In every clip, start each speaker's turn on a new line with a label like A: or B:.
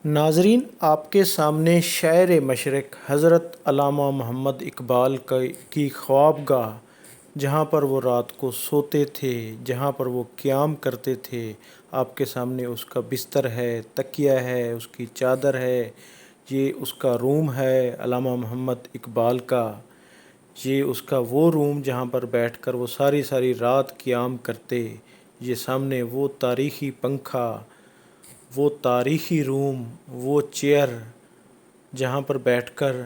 A: ناظرین، آپ کے سامنے شاعر مشرق حضرت علامہ محمد اقبال کی خوابگاہ، جہاں پر وہ رات کو سوتے تھے، جہاں پر وہ قیام کرتے تھے، آپ کے سامنے اس کا بستر ہے، تکیہ ہے، اس کی چادر ہے، یہ اس کا روم ہے علامہ محمد اقبال کا۔ یہ اس کا وہ روم جہاں پر بیٹھ کر وہ ساری ساری رات قیام کرتے۔ یہ سامنے وہ تاریخی پنکھا، وہ تاریخی روم، وہ چیئر جہاں پر بیٹھ کر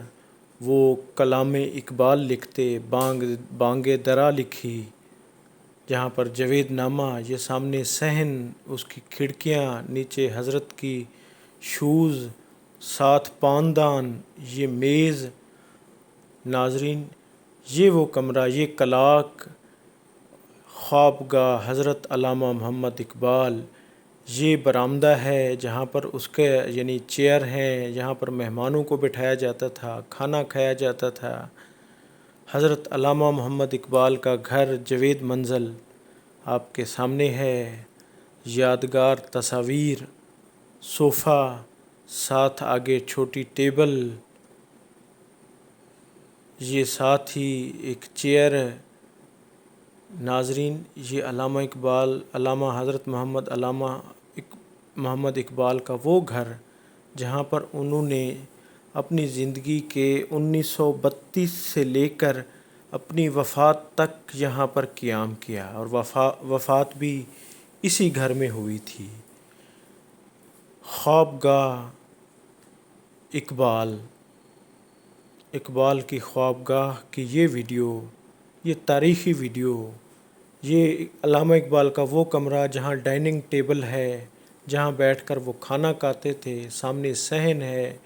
A: وہ کلام اقبال لکھتے، بانگ درا لکھی، جہاں پر جاوید نامہ، یہ سامنے صحن، اس کی کھڑکیاں، نیچے حضرت کی شوز، ساتھ پاندان، یہ میز۔ ناظرین، یہ وہ کمرہ، یہ کلاک، خوابگاہ حضرت علامہ محمد اقبال۔ یہ برآمدہ ہے جہاں پر اس کے یعنی چیئر ہیں، جہاں پر مہمانوں کو بٹھایا جاتا تھا، کھانا کھایا جاتا تھا۔ حضرت علامہ محمد اقبال کا گھر جاوید منزل آپ کے سامنے ہے۔ یادگار تصاویر، صوفہ، ساتھ آگے چھوٹی ٹیبل، یہ ساتھ ہی ایک چیئر۔ ناظرین، یہ علامہ اقبال، علامہ حضرت محمد اقبال کا وہ گھر جہاں پر انہوں نے اپنی زندگی کے 1932 سے لے کر اپنی وفات تک یہاں پر قیام کیا، اور وفات بھی اسی گھر میں ہوئی تھی۔ خوابگاہ اقبال کی خوابگاہ کی یہ ویڈیو، یہ تاریخی ویڈیو، یہ علامہ اقبال کا وہ کمرہ جہاں ڈائننگ ٹیبل ہے، جہاں بیٹھ کر وہ کھانا کھاتے تھے، سامنے صحن ہے،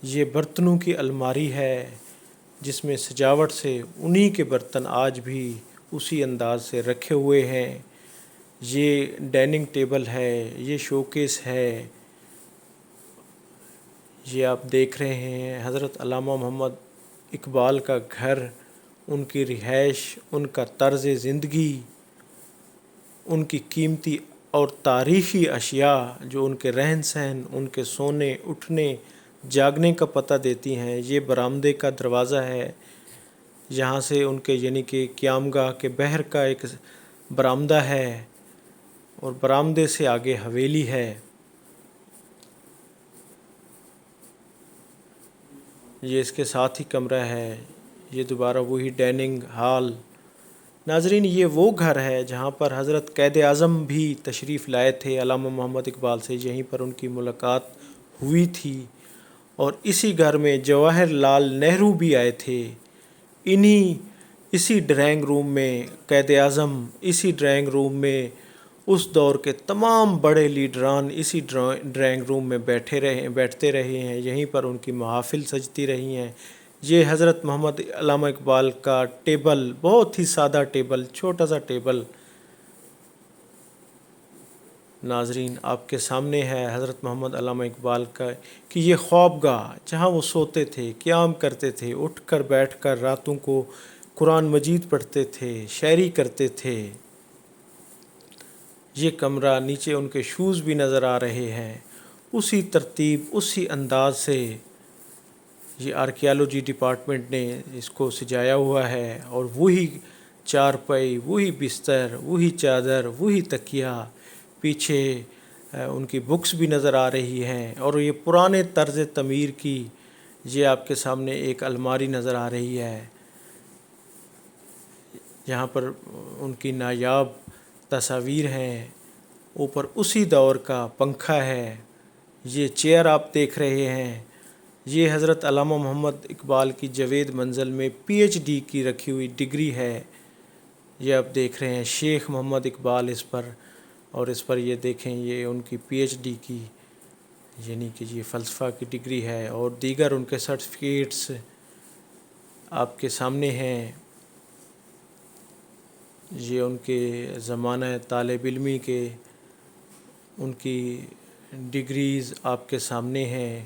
A: یہ برتنوں کی الماری ہے جس میں سجاوٹ سے انہی کے برتن آج بھی اسی انداز سے رکھے ہوئے ہیں۔ یہ ڈائننگ ٹیبل ہے، یہ شوکیس ہے۔ یہ آپ دیکھ رہے ہیں حضرت علامہ محمد اقبال کا گھر، ان کی رہائش، ان کا طرز زندگی، ان کی قیمتی اور تاریخی اشیاء جو ان کے رہن سہن، ان کے سونے اٹھنے جاگنے کا پتہ دیتی ہیں۔ یہ برآمدے کا دروازہ ہے، یہاں سے ان کے یعنی کہ قیام گاہ کے بہر کا ایک برآمدہ ہے، اور برآمدے سے آگے حویلی ہے۔ یہ اس کے ساتھ ہی کمرہ ہے، یہ دوبارہ وہی ڈائننگ ہال۔ ناظرین، یہ وہ گھر ہے جہاں پر حضرت قائد اعظم بھی تشریف لائے تھے علامہ محمد اقبال سے، یہیں پر ان کی ملاقات ہوئی تھی، اور اسی گھر میں جواہر لال نہرو بھی آئے تھے۔ اسی ڈرائنگ روم میں قائد اعظم، اسی ڈرائنگ روم میں اس دور کے تمام بڑے لیڈران اسی ڈرائنگ روم میں بیٹھتے رہے ہیں، یہیں پر ان کی محافل سجتی رہی ہیں۔ یہ حضرت محمد علامہ اقبال کا ٹیبل، بہت ہی سادہ ٹیبل، چھوٹا سا ٹیبل۔ ناظرین، آپ کے سامنے ہے حضرت محمد علامہ اقبال کی یہ خوابگاہ جہاں وہ سوتے تھے، قیام کرتے تھے، اٹھ کر بیٹھ کر راتوں کو قرآن مجید پڑھتے تھے، شاعری کرتے تھے۔ یہ کمرہ، نیچے ان کے شوز بھی نظر آ رہے ہیں، اسی ترتیب، اسی انداز سے یہ آرکیالوجی ڈپارٹمنٹ نے اس کو سجایا ہوا ہے، اور وہی چارپائی، وہی بستر، وہی چادر، وہی تکیہ، پیچھے ان کی بکس بھی نظر آ رہی ہیں، اور یہ پرانے طرز تعمیر کی یہ آپ کے سامنے ایک الماری نظر آ رہی ہے، جہاں پر ان کی نایاب تصاویر ہیں۔ اوپر اسی دور کا پنکھا ہے۔ یہ چیئر آپ دیکھ رہے ہیں، یہ حضرت علامہ محمد اقبال کی جاوید منزل میں پی ایچ ڈی کی رکھی ہوئی ڈگری ہے۔ یہ آپ دیکھ رہے ہیں شیخ محمد اقبال اس پر، اور اس پر یہ دیکھیں یہ ان کی پی ایچ ڈی کی یعنی کہ یہ فلسفہ کی ڈگری ہے، اور دیگر ان کے سرٹیفکیٹس آپ کے سامنے ہیں۔ یہ ان کے زمانہ طالب علمی کے ان کی ڈگریز آپ کے سامنے ہیں۔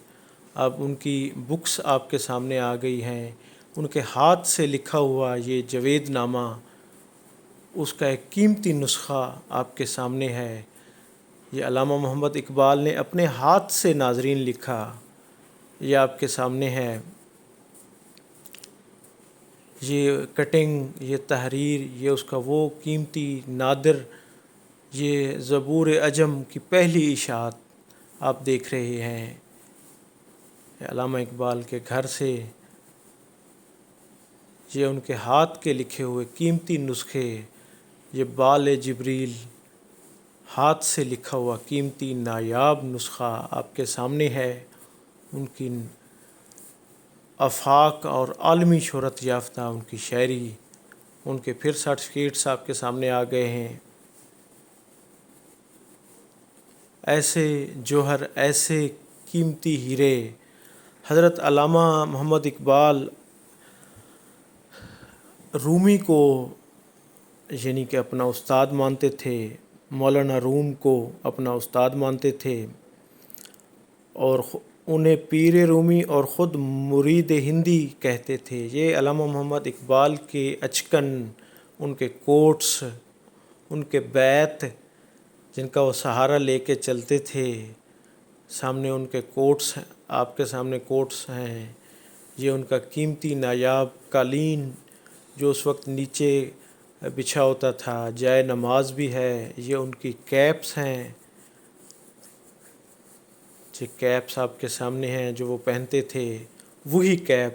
A: اب ان کی بکس آپ کے سامنے آ گئی ہیں۔ ان کے ہاتھ سے لکھا ہوا یہ جاوید نامہ، اس کا ایک قیمتی نسخہ آپ کے سامنے ہے۔ یہ علامہ محمد اقبال نے اپنے ہاتھ سے ناظرین لکھا، یہ آپ کے سامنے ہے۔ یہ کٹنگ، یہ تحریر، یہ اس کا وہ قیمتی نادر، یہ زبور عجم کی پہلی اشاعت آپ دیکھ رہے ہیں۔ علامہ اقبال کے گھر سے یہ ان کے ہاتھ کے لکھے ہوئے قیمتی نسخے، یہ بال جبریل ہاتھ سے لکھا ہوا قیمتی نایاب نسخہ آپ کے سامنے ہے۔ ان کی آفاق اور عالمی شہرت یافتہ ان کی شاعری، ان کے پھر سرٹیفکیٹس آپ کے سامنے آ گئے ہیں۔ ایسے جوہر، ایسے قیمتی ہیرے حضرت علامہ محمد اقبال رومی کو یعنی کہ اپنا استاد مانتے تھے، مولانا روم کو اپنا استاد مانتے تھے، اور انہیں پیر رومی اور خود مرید ہندی کہتے تھے۔ یہ علامہ محمد اقبال کے اچکن، ان کے کوٹس، ان کے بیت جن کا وہ سہارا لے کے چلتے تھے، سامنے ان کے کوٹس، آپ کے سامنے کوٹس ہیں۔ یہ ان کا قیمتی نایاب قالین جو اس وقت نیچے بچھا ہوتا تھا، جائے نماز بھی ہے۔ یہ ان کی کیپس ہیں، یہ کیپس آپ کے سامنے ہیں جو وہ پہنتے تھے۔ وہی کیپ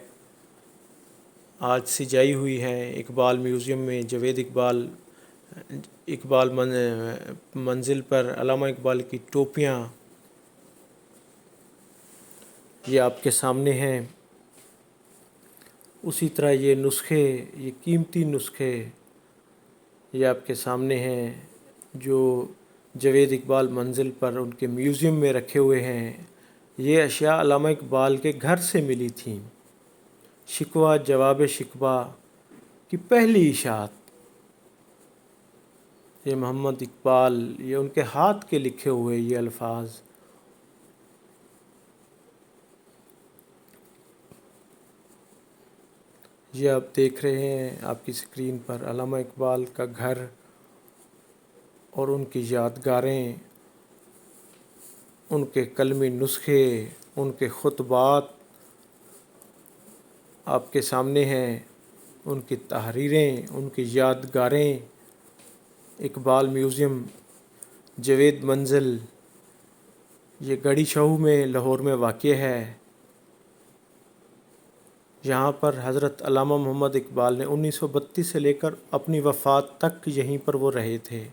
A: آج سجائی ہوئی ہے اقبال میوزیم میں، جاوید اقبال منزل پر علامہ اقبال کی ٹوپیاں یہ آپ کے سامنے ہیں۔ اسی طرح یہ نسخے، یہ قیمتی نسخے یہ آپ کے سامنے ہیں جو جاوید اقبال منزل پر ان کے میوزیم میں رکھے ہوئے ہیں۔ یہ اشیاء علامہ اقبال کے گھر سے ملی تھیں۔ شکوہ جواب شکوہ کی پہلی اشاعت، یہ محمد اقبال، یہ ان کے ہاتھ کے لکھے ہوئے یہ الفاظ۔ یہ آپ دیکھ رہے ہیں آپ کی اسکرین پر علامہ اقبال کا گھر اور ان کی یادگاریں، ان کے قلمی نسخے، ان کے خطبات آپ کے سامنے ہیں، ان کی تحریریں، ان کی یادگاریں۔ اقبال میوزیم، جاوید منزل، یہ گڑھی شاہو میں لاہور میں واقع ہے۔ یہاں پر حضرت علامہ محمد اقبال نے 1932 سے لے کر اپنی وفات تک یہیں پر وہ رہے تھے،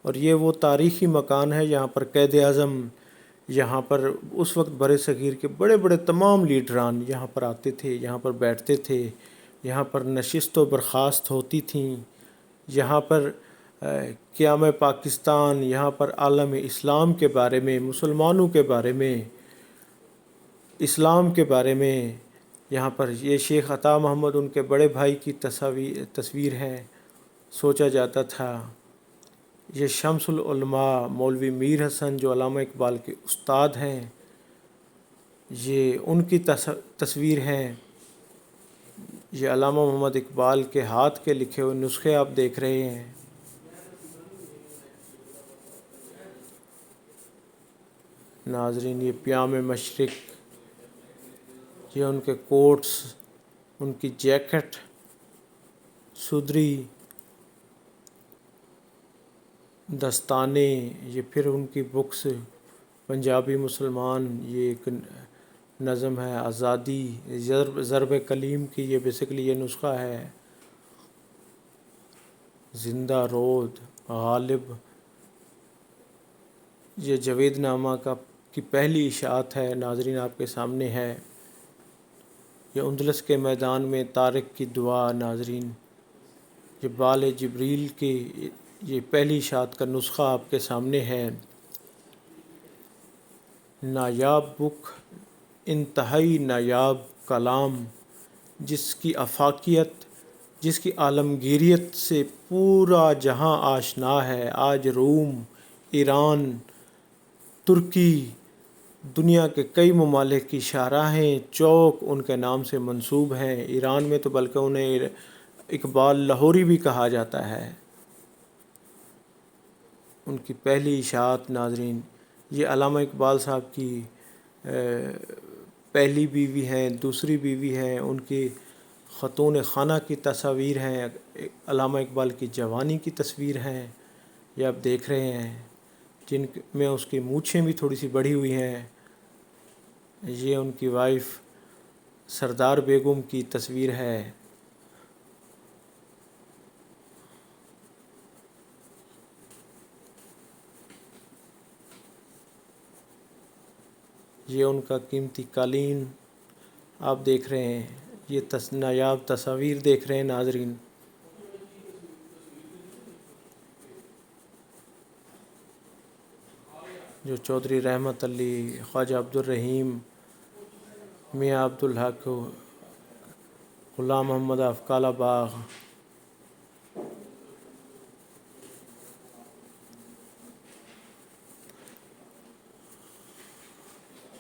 A: اور یہ وہ تاریخی مکان ہے۔ یہاں پر قائد اعظم، یہاں پر اس وقت برِ صغیر کے بڑے بڑے تمام لیڈران یہاں پر آتے تھے، یہاں پر بیٹھتے تھے، یہاں پر نشست و برخاست ہوتی تھیں۔ یہاں پر قیام پاکستان، یہاں پر عالم اسلام کے بارے میں، مسلمانوں کے بارے میں، اسلام کے بارے میں، یہاں پر یہ شیخ عطا محمد ان کے بڑے بھائی کی تصویر ہے، سوچا جاتا تھا۔ یہ شمس العلماء مولوی میر حسن جو علامہ اقبال کے استاد ہیں، یہ ان کی تصویر ہیں۔ یہ علامہ محمد اقبال کے ہاتھ کے لکھے ہوئے نسخے آپ دیکھ رہے ہیں۔ ناظرین، یہ پیام مشرق، یہ ان کے کوٹس، ان کی جیکٹ، صدری، دستانے، یہ پھر ان کی بکس پنجابی مسلمان، یہ ایک نظم ہے آزادی، ضرب کلیم کی، یہ بیسیکلی یہ نسخہ ہے۔ زندہ رود، غالب، یہ جاوید نامہ کی پہلی اشاعت ہے، ناظرین آپ کے سامنے ہے۔ یہ اندلس کے میدان میں طارق کی دعا، ناظرین، یہ بال جبریل کی یہ پہلی اشاعت کا نسخہ آپ کے سامنے ہے۔ نایاب بک، انتہائی نایاب کلام، جس کی آفاقیت، جس کی عالمگیریت سے پورا جہاں آشنا ہے۔ آج روم، ایران، ترکی، دنیا کے کئی ممالک کی شاہراہیں، چوک ان کے نام سے منسوب ہیں۔ ایران میں تو بلکہ انہیں اقبال لاہوری بھی کہا جاتا ہے۔ ان کی پہلی اشاعت ناظرین، یہ علامہ اقبال صاحب کی پہلی بیوی ہیں، دوسری بیوی ہیں، ان کی خاتون خانہ کی تصاویر ہیں، علامہ اقبال کی جوانی کی تصویر ہیں، یہ آپ دیکھ رہے ہیں، جن میں اس کی مونچھیں بھی تھوڑی سی بڑھی ہوئی ہیں۔ یہ ان کی وائف سردار بیگم کی تصویر ہے۔ یہ ان کا قیمتی قالین آپ دیکھ رہے ہیں، یہ نایاب تصاویر دیکھ رہے ہیں ناظرین۔ جو چودھری رحمت علی، خواجہ عبدالرحیم، میاں عبدالحق، غلام محمد افقالہ باغ،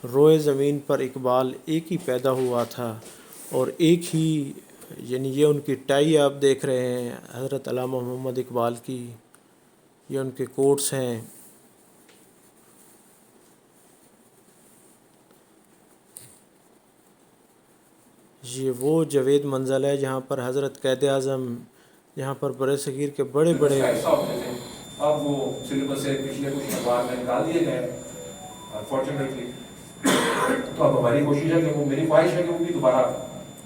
A: روئے زمین پر اقبال ایک ہی پیدا ہوا تھا اور ایک ہی، یعنی یہ ان کی ٹائی آپ دیکھ رہے ہیں حضرت علامہ محمد اقبال کی، یہ ان کے کوٹس ہیں۔ یہ وہ جاوید منزل ہے جہاں پر حضرت قائد اعظم، جہاں پر برِ صغیر کے بڑے بڑے
B: اب وہ سلیبس سے پچھلے کچھ اخبار میں نکال دیے گئے فارچونیٹلی، تو اب ہماری کوشش ہے کہ وہ، میری خواہش ہے کہ وہ بھی دوبارہ،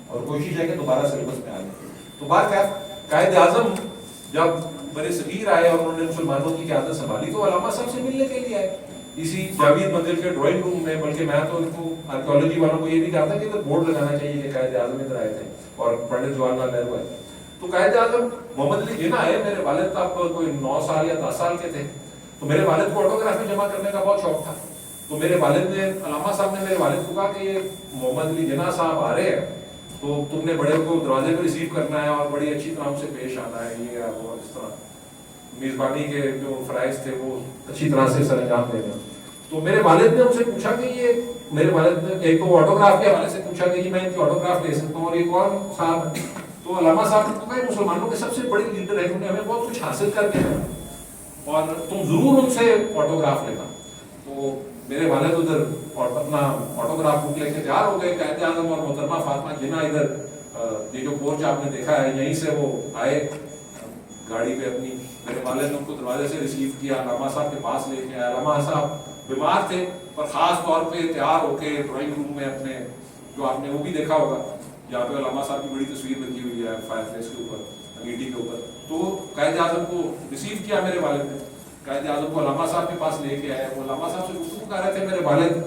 B: اور کوشش ہے کہ دوبارہ سلیبس میں آ جائے۔ تو بات کیا، قائد اعظم جب برِ صغیر آئے اور انہوں نے مسلمانوں کی قیادت سنبھالی تو علامہ صاحب سے ملنے کے لیے آئے اسی جاوید منزل کے ڈرائنگ روم میں، بلکہ میں تو ان کو آرکیولوجی والوں کو یہ بھی کہا تھا کہ ادھر بورڈ لگانا چاہیے کہ قائد اعظم ادھر آئے تھے اور پنڈت جواہر لال نہرو آئے۔ تو قائد اعظم محمد علی جناح آئے، میرے والد تب کوئی 9 سال یا 10 سال کے تھے، تو میرے والد کو آٹوگراف میں جمع کرنے کا بہت شوق تھا۔ تو میرے والد نے، علامہ صاحب نے میرے والد کو کہا کہ یہ محمد علی جناح صاحب آ رہے ہیں، تو تم نے بڑے کو دروازے پہ ریسیو کرنا ہے اور بڑی اچھی طرح ان سے پیش آنا ہے، یہ وہ اس طرح میزبانی کے جو فرائض تھے وہ اچھی طرح سے سر انجام دینا۔ تو میرے والد نے ان سے پوچھا کہ یہ، میرے والد نے ایک تو آٹوگراف کے حوالے سے پوچھا کہ یہ میں ان کی آٹوگراف لے سکتا ہوں اور یہ کون صاحب ہے؟ تو علامہ صاحب نے کہا مسلمانوں کے سب سے بڑے لیڈر ہیں، انہوں نے ہمیں بہت کچھ حاصل کر کے اور تم ضرور ان سے آٹوگراف لینا۔ تو میرے والد ادھر اپنا آٹوگراف بک لے کے تیار ہو گئے، قائد اعظم اور محترمہ فاطمہ جناح ادھر، یہ جو پورچ آپ نے دیکھا ہے یہیں سے وہ آئے گاڑی پہ اپنی، میرے والد نے ان کو دروازے سے ریسیو کیا، علامہ صاحب کے پاس لے کے آیا۔ علامہ صاحب بیمار تھے پر خاص طور پہ تیار ہو کے ڈرائنگ روم میں اپنے، جو آپ نے وہ بھی دیکھا ہوگا جہاں پہ علامہ صاحب کی بڑی تصویر لگی ہوئی ہے فائر پلیس کے اوپر، انگیٹھی کے اوپر، تو قائد اعظم کو ریسیو کیا میرے والد نے، قائد اعظم کو علامہ صاحب کے پاس لے کے آئے، وہ علامہ صاحب سے گفتگو کر رہے تھے، میرے والد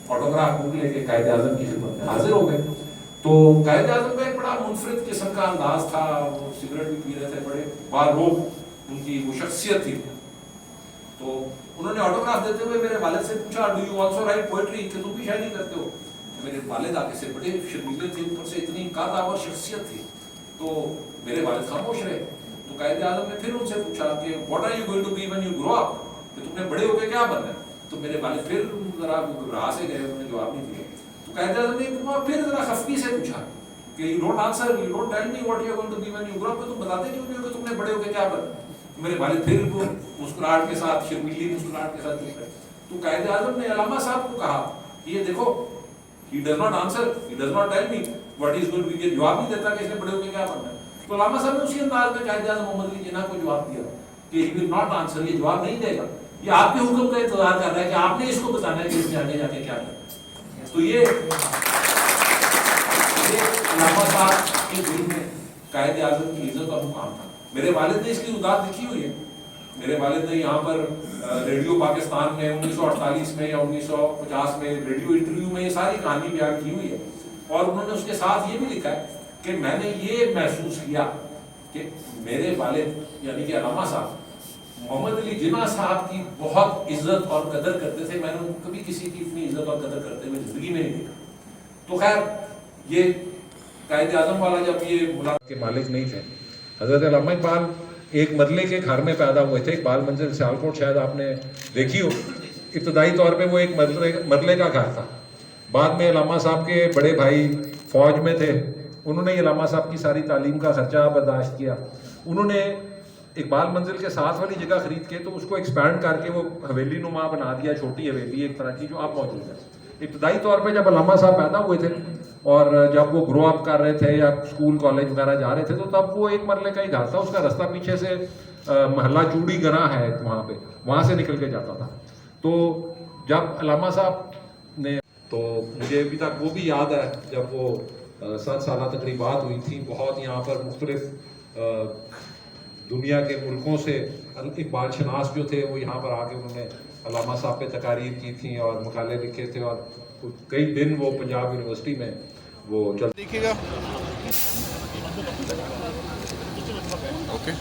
B: آٹوگراف بک لے کے قائد اعظم کی خدمت میں حاضر ہو گئے۔ تو قائد اعظم کا ایک بڑا منفرد قسم کا انداز تھا، وہ سگریٹ بھی پی رہے تھے، بڑے باروق ان کی وہ شخصیت تھی۔ تو انہوں نے آٹوگراف دیتے ہوئے میرے والد سے پوچھا do you also right poetry, کہ تم بھی شاعری کرتے ہو؟ میرے والد آگے سے بڑے شرمیلے تھے، اوپر سے اتنی قدآور شخصیت تھی، تو میرے والد خاموش رہے۔ تو قائد اعظم نے پھر ان سے پوچھا کہ what are you going to be when you grow up, کہ تم نے بڑے ہو کے کیا بننا ہے؟ تو میرے والد پھر ذرا گھبرا سے گئے، انہوں نے جواب نہیں دیا۔ تو قائد اعظم نے پھر ذرا خفگی سے پوچھا کہ you don't answer, you don't tell me what you are going to be when you grow up, کہ تم بتاتے کیوں نہیں ہو کہ تم نے بڑے ہو کے کیا بننا؟ میرے والد پھر وہ مسکراہٹ کے ساتھ، شرمیلی مسکراہٹ کے ساتھ چپ رہے۔ تو قائد اعظم نے علامہ صاحب کو کہا کہ یہ دیکھو، he does not answer, he does not tell me what is going to be، یہ جواب نہیں دیتا کہ اس نے بڑے ہو کے کیا بننا ہے۔ تو علامہ صاحب نے اسی انداز میں قائد اعظم محمد علی جناح کو جواب دیا کہ he will not answer، یہ جواب نہیں دے گا، یہ آپ کے حکم کا انتظار کر رہا ہے کہ آپ نے اس کو بتانا ہے کہ اس نے آگے جا کے کیا کرنا ہے۔ تو یہ علامہ صاحب کے دل میں قائد اعظم کی عزت اور مقام تھا۔ میرے والد نے اس کی رداد لکھی ہوئی ہے، میرے والد نے یہاں پر ریڈیو پاکستان میں 1948 میں یا 1950 میں ریڈیو انٹرویو میں یہ ساری کہانی بیان کی ہوئی ہے، اور انہوں نے اس کے ساتھ یہ بھی لکھا ہے کہ میں نے یہ محسوس کیا کہ میرے والد یعنی کہ علامہ صاحب محمد علی جناح صاحب کی بہت عزت اور قدر کرتے تھے، میں نے کبھی کسی کی اتنی عزت اور قدر کرتے ہوئے زندگی میں نہیں دیکھا۔ تو خیر، یہ قائد اعظم والا جب یہ ملاقات کے مالک نہیں تھے، حضرت علامہ اقبال ایک مرلے کے گھر میں پیدا ہوئے تھے، اقبال منزل سیالکوٹ شاید آپ نے دیکھی ہو۔ ابتدائی طور پہ وہ ایک مرلے کا گھر تھا، بعد میں علامہ صاحب کے بڑے بھائی فوج میں تھے، انہوں نے علامہ صاحب کی ساری تعلیم کا خرچہ برداشت کیا، انہوں نے اقبال منزل کے ساتھ والی جگہ خرید کے تو اس کو ایکسپینڈ کر کے وہ حویلی نما بنا دیا, چھوٹی حویلی ایک طرح کی جو اب موجود ہے. ابتدائی طور پہ جب علامہ صاحب پیدا ہوئے تھے اور جب وہ گرو اپ کر رہے تھے یا اسکول کالج وغیرہ جا رہے تھے تو تب وہ ایک مرلے کا ہی گھر تھا. اس کا رستہ پیچھے سے محلہ چوڑی گراں ہے وہاں پہ, وہاں سے نکل کے جاتا تھا. تو جب علامہ صاحب نے, تو مجھے ابھی تک وہ بھی یاد ہے جب وہ 7 سالہ تقریبات ہوئی تھیں, بہت یہاں پر مختلف دنیا کے ملکوں سے اقبال شناس جو تھے وہ یہاں پر آ کے انہوں نے علامہ صاحب پہ تقاریر کی تھیں اور مقالے لکھے تھے, اور کئی دن وہ پنجاب یونیورسٹی میں وہ
C: دیکھیے گا. اوکے